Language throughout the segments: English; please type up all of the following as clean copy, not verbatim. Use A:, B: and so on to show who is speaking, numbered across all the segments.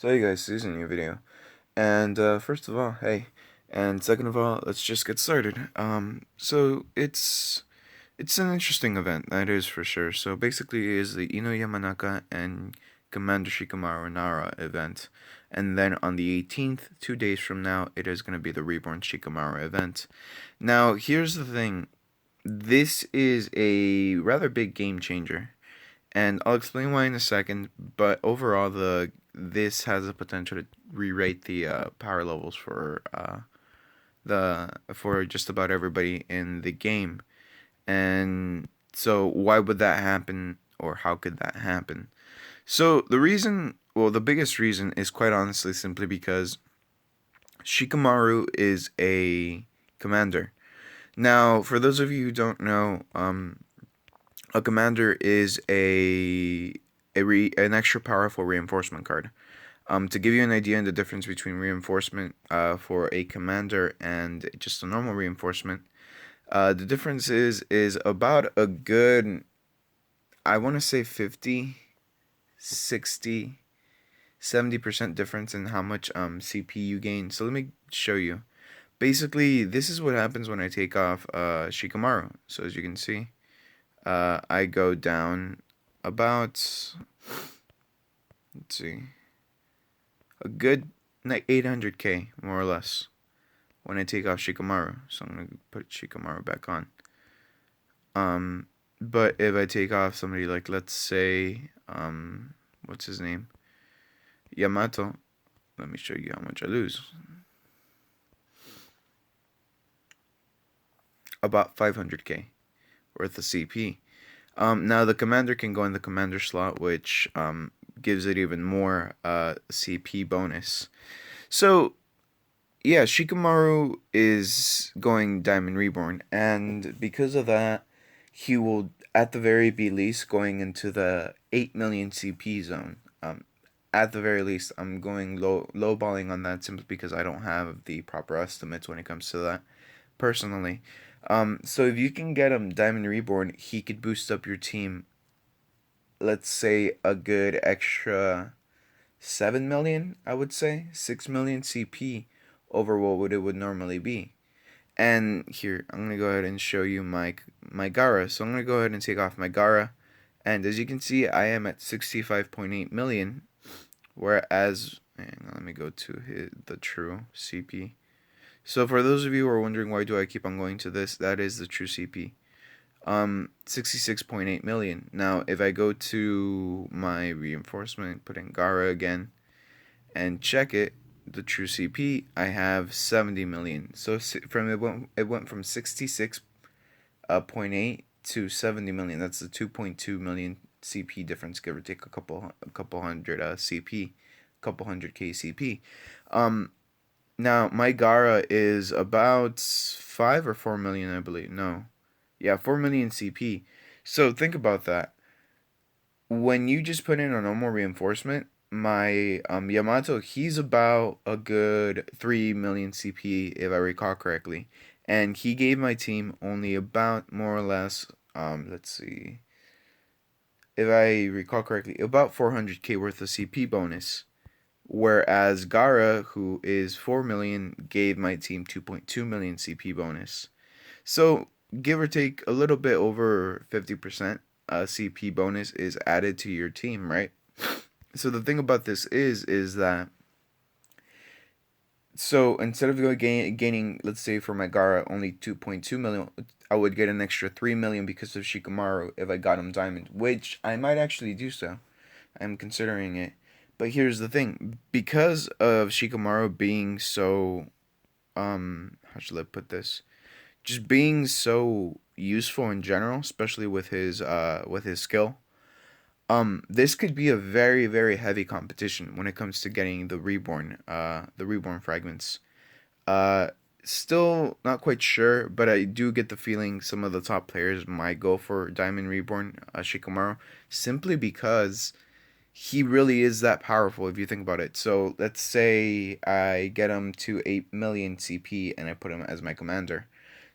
A: So hey guys, this is a new video. And first of all, hey. And second of all, let's just get started. So it's an interesting event, that is for sure. So basically it is the Ino Yamanaka and Commander Shikamaru Nara event. And then on the 18th, 2 days from now, it is going to be the Reborn Shikamaru event. Now, here's the thing. This is a rather big game changer, and I'll explain why in a second. But overall, the this has the potential to re-rate the power levels for just about everybody in the game. And so, why would that happen, or how could that happen? So the reason, well, the biggest reason is quite honestly simply because Shikamaru is a commander. Now, for those of you who don't know, a commander is an extra powerful reinforcement card. To give you an idea on the difference between reinforcement for a commander and just a normal reinforcement, the difference is about a good, I want to say 50, 60, 70% difference in how much CP you gain. So let me show you. Basically, this is what happens when I take off Shikamaru. So as you can see, I go down about, let's see, a good 800k more or less when I take off Shikamaru. So I'm gonna put Shikamaru back on. But if I take off somebody like, let's say, what's his name, Yamato, let me show you how much I lose. About 500k worth of CP. Now the commander can go in the commander slot, which gives it even more CP bonus. So yeah, Shikamaru is going Diamond Reborn, and because of that, he will at the very least going into the 8 million CP zone. At the very least, I'm going lowballing on that simply because I don't have the proper estimates when it comes to that personally. So if you can get him Diamond Reborn, he could boost up your team, let's say a good extra 7 million, I would say 6 million CP over what it would normally be. And here, I'm gonna go ahead and show you my Gara. So I'm gonna go ahead and take off my Gara, and as you can see, I am at 65.8 million, whereas, and let me go to the true CP. So for those of you who are wondering why do I keep on going to this, that is the true CP. 66.8 million. Now, if I go to my reinforcement, put in Gara again, and check it, the true CP, I have 70 million. So it went from 66.8 to 70 million. That's the 2.2 million CP difference, give or take a couple hundred CP, couple hundred KCP. Now my Gara is about 5 or 4 million, I believe. No, yeah, 4 million CP. So think about that. When you just put in a normal reinforcement, my Yamato, he's about a good 3 million CP if I recall correctly, and he gave my team only about more or less, let's see, if I recall correctly, about 400k worth of CP bonus. Whereas Gara, who is 4 million, gave my team 2.2 million CP bonus. So, give or take a little bit over 50% CP bonus is added to your team, right? So the thing about this is that, so instead of gaining, let's say for my Gara only 2.2 million, I would get an extra 3 million because of Shikamaru if I got him Diamond, which I might actually do so. I'm considering it. But here's the thing, because of Shikamaru being so, how should I put this? Just being so useful in general, especially with his skill. This could be a very, very heavy competition when it comes to getting the reborn fragments. Uh, Still not quite sure, but I do get the feeling some of the top players might go for Diamond Reborn Shikamaru, simply because he really is that powerful if you think about it. So let's say I get him to 8 million CP and I put him as my commander.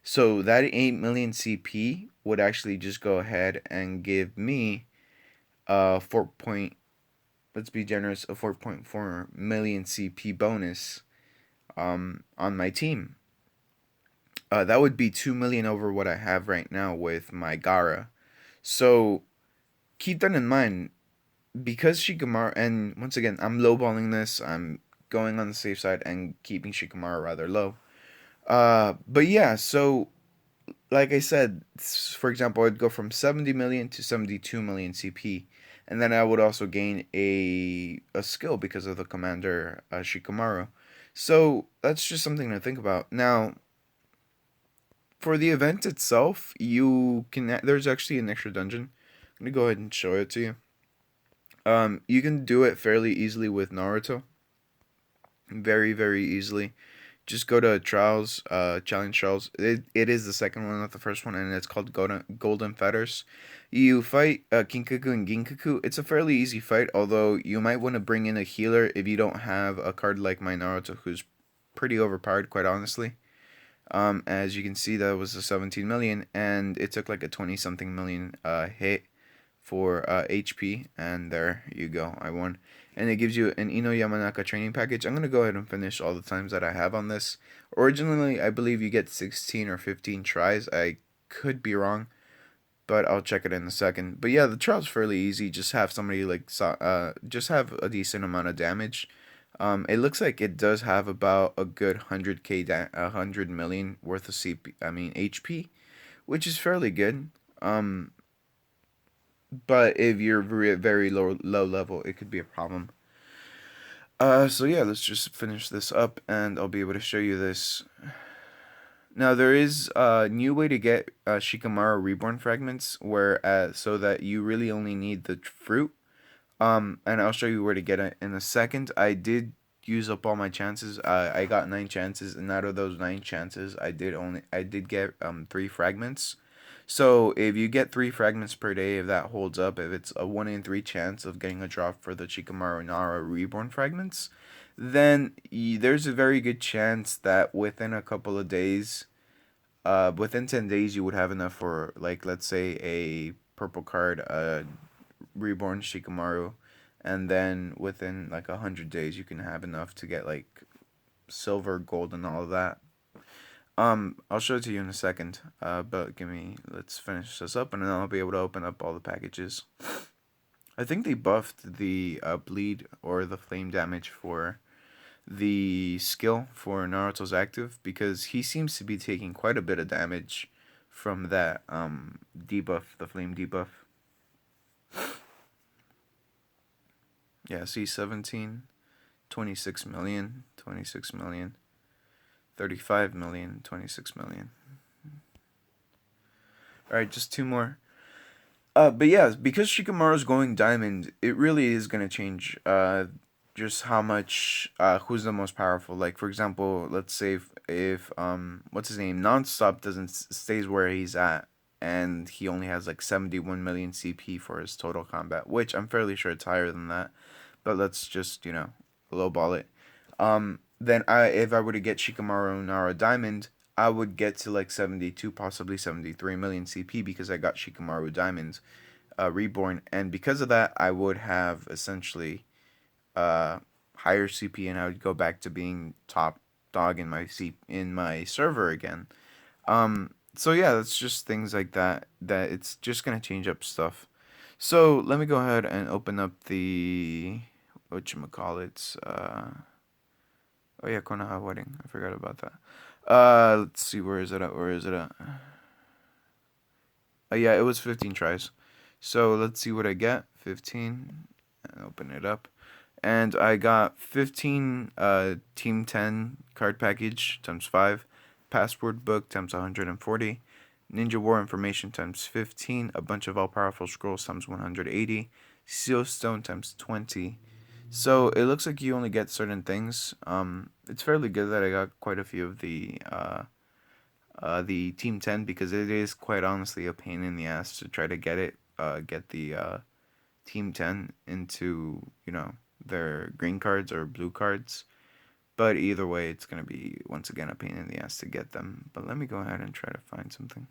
A: So that 8 million CP would actually just go ahead and give me 4.8 let's be generous, a 4.4 million CP bonus on my team. That would be 2 million over what I have right now with my Gara. So keep that in mind because Shikamaru, and once again, I'm lowballing this. I'm going on the safe side and keeping Shikamaru rather low. But yeah, so like I said, for example, I'd go from 70 million to 72 million CP, and then I would also gain a skill because of the commander Shikamaru. So that's just something to think about. Now, for the event itself, you can there's actually an extra dungeon. I'm gonna go ahead and show it to you. You can do it fairly easily with Naruto, very easily. Just go to trials, challenge trials. It is the second one, not the first one, and it's called Golden Fetters. You fight Kinkaku and Ginkaku. It's a fairly easy fight, although you might want to bring in a healer if you don't have a card like my Naruto, who's pretty overpowered, quite honestly. As you can see, that was a 17 million, and it took like a 20 something million hit for HP, and there you go, I won. And it gives you an Ino Yamanaka training package. I'm going to go ahead and finish all the times that I have on this. Originally, I believe you get 16 or 15 tries. I could be wrong, but I'll check it in a second. But yeah, the trial's fairly easy. Just have somebody just have a decent amount of damage. It looks like it does have about a good 100 million worth of HP, which is fairly good. Um, but if you're very low level, it could be a problem. So yeah, let's just finish this up, and I'll be able to show you this. Now there is a new way to get Shikamaru reborn fragments, where so that you really only need the fruit. And I'll show you where to get it in a second. I did use up all my chances. I got 9 chances, and out of those 9 chances, I did get 3 fragments. So if you get 3 fragments per day, if that holds up, if it's a 1 in 3 chance of getting a drop for the Shikamaru Nara reborn fragments, then there's a very good chance that within a couple of days, within 10 days, you would have enough for, like, let's say a purple card, reborn Shikamaru, and then within like 100 days, you can have enough to get like silver, gold, and all of that. I'll show it to you in a second. But let's finish this up, and then I'll be able to open up all the packages. I think they buffed the bleed or the flame damage for the skill for Naruto's active, because he seems to be taking quite a bit of damage from that debuff, the flame debuff. Yeah, see 17, 26 million, 26 million, 35 million, 26 million. Alright, just 2 more. But yeah, because Shikamaru's going diamond, it really is gonna change just how much who's the most powerful. Like for example, let's say if what's his name, Nonstop doesn't stays where he's at, and he only has like 71 million CP for his total combat, which I'm fairly sure it's higher than that. But let's just, lowball it. Then if I were to get Shikamaru Nara Diamond, I would get to like 72, possibly 73 million CP because I got Shikamaru Diamond Reborn, and because of that, I would have essentially higher CP, and I would go back to being top dog in my server again. So yeah, that's just things like that. That it's just gonna change up stuff. So let me go ahead and open up the whatchamacallits. Oh yeah, Konoha wedding. I forgot about that. Let's see, where is it at? Where is it at? Yeah, it was 15 tries. So let's see what I get. 15, and open it up. And I got 15 Team 10 card package times 5, password book times 140, Ninja War information times 15, a bunch of all powerful scrolls times 180, Seal Stone times 20. So it looks like you only get certain things. It's fairly good that I got quite a few of the Team 10, because it is quite honestly a pain in the ass to try to get the Team 10 into, their green cards or blue cards. But either way, it's going to be, once again, a pain in the ass to get them. But let me go ahead and try to find something.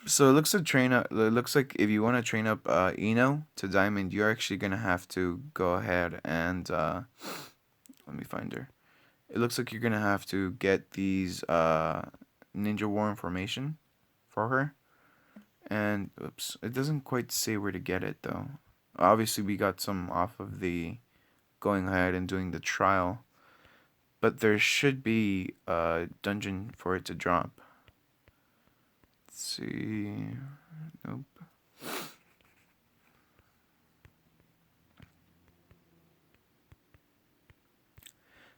A: So it looks like train up. It looks like if you want to train up Eno to diamond, you're actually gonna have to go ahead and let me find her. It looks like you're gonna have to get these ninja war information for her. And oops, it doesn't quite say where to get it though. Obviously, we got some off of the going ahead and doing the trial, but there should be a dungeon for it to drop. Let's see. Nope.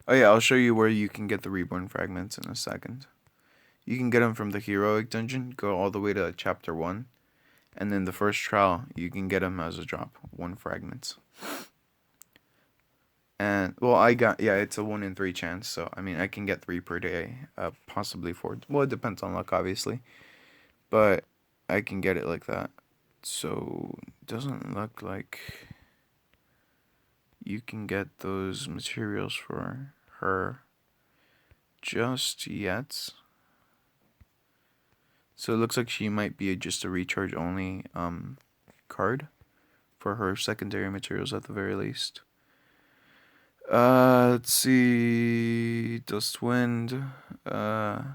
A: Oh yeah, I'll show you where you can get the reborn fragments in a second. You can get them from the heroic dungeon, go all the way to chapter 1, and then the first trial, you can get them as a drop, 1 fragments. And well, I got yeah, it's a 1 in 3 chance, so I mean I can get 3 per day, possibly 4. Well, it depends on luck, obviously, but I can get it like that. So it doesn't look like you can get those materials for her just yet. So it looks like she might be just a recharge only card for her secondary materials at the very least. Let's see. Dust Wind. 12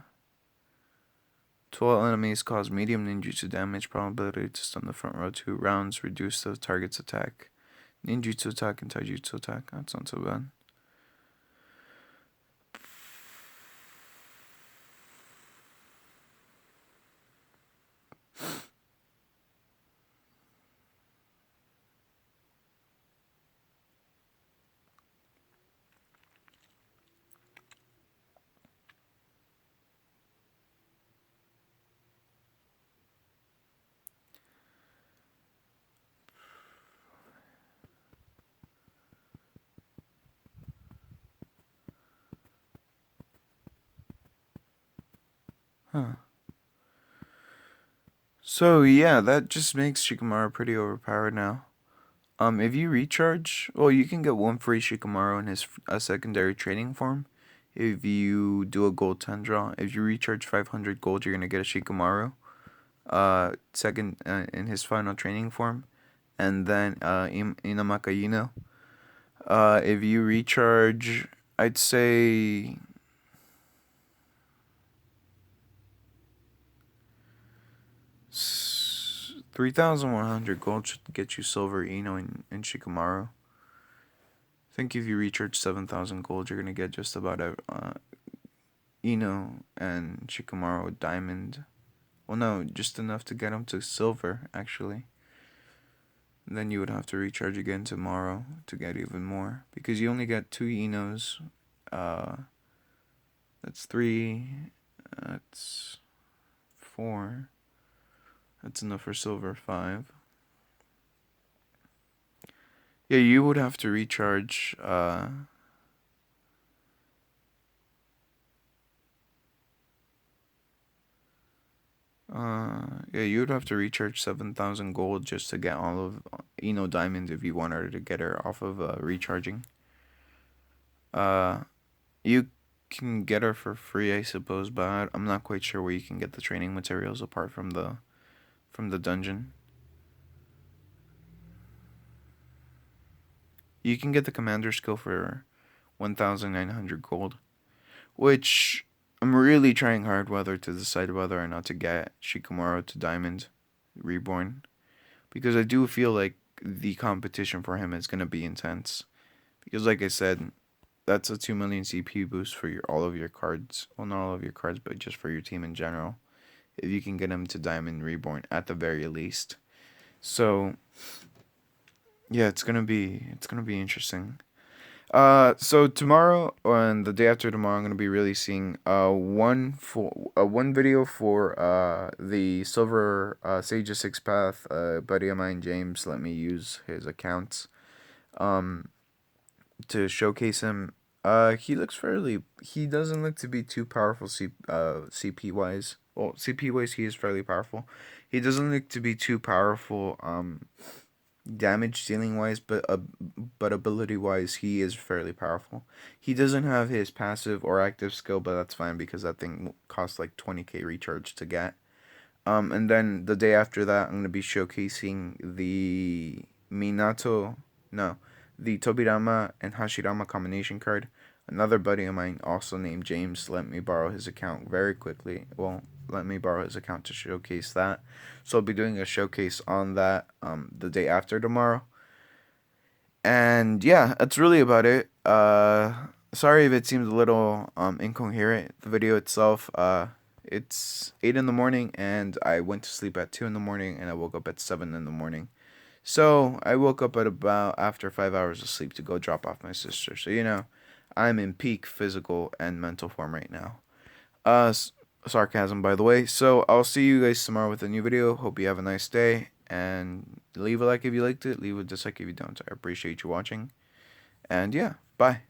A: enemies cause medium ninjutsu damage probability to stun the front row 2 rounds. Reduce the target's attack. Ninjutsu attack and taijutsu attack. That's not so bad. Huh. So yeah, that just makes Shikamaru pretty overpowered now. If you recharge, well, you can get 1 free Shikamaru in his secondary training form. If you do a gold 10 draw, if you recharge 500 gold, you're gonna get a Shikamaru. Second in his final training form, and then Inamaka Ino. If you recharge, I'd say 3,100 gold should get you silver Ino and Shikamaru. I think if you recharge 7,000 gold, you're gonna get just about Ino and Shikamaru diamond. Well, no, just enough to get him to silver, actually. And then you would have to recharge again tomorrow to get even more. Because you only get 2 Inos. That's 3. That's 4. That's enough for silver 5. Yeah, you would have to recharge. Yeah, you would have to recharge 7,000 gold just to get all of Eno diamonds if you wanted to get her off of recharging. You can get her for free, I suppose, but I'm not quite sure where you can get the training materials apart from the dungeon. You can get the commander skill for 1,900 gold, which I'm really trying hard whether to decide whether or not to get Shikamaru to Diamond Reborn, because I do feel like the competition for him is going to be intense. Because like I said, that's a 2 million CP boost for all of your cards. Well, not all of your cards, but just for your team in general. If you can get him to Diamond Reborn at the very least. So yeah, it's gonna be interesting. So tomorrow and the day after tomorrow, I'm gonna be releasing one video for the Silver Sage of Six Path. Buddy of mine, James, let me use his accounts to showcase him. He looks fairly. He doesn't look to be too powerful. CP wise. Well, CP wise, he is fairly powerful. He doesn't look to be too powerful. Damage dealing wise, but ability wise, he is fairly powerful. He doesn't have his passive or active skill, but that's fine because that thing costs like 20k recharge to get. And then the day after that, I'm gonna be showcasing no, the Tobirama and Hashirama combination card. Another buddy of mine, also named James, let me borrow his account very quickly. Well, let me borrow his account to showcase that. So I'll be doing a showcase on that the day after tomorrow. And yeah, that's really about it. Sorry if it seems a little incoherent. The video itself, it's 8 in the morning, and I went to sleep at 2 in the morning, and I woke up at 7 in the morning. So I woke up at about after 5 hours of sleep to go drop off my sister. So I'm in peak physical and mental form right now. Sarcasm, by the way. So I'll see you guys tomorrow with a new video. Hope you have a nice day, and leave a like if you liked it. Leave a dislike if you don't. I appreciate you watching. And yeah, bye.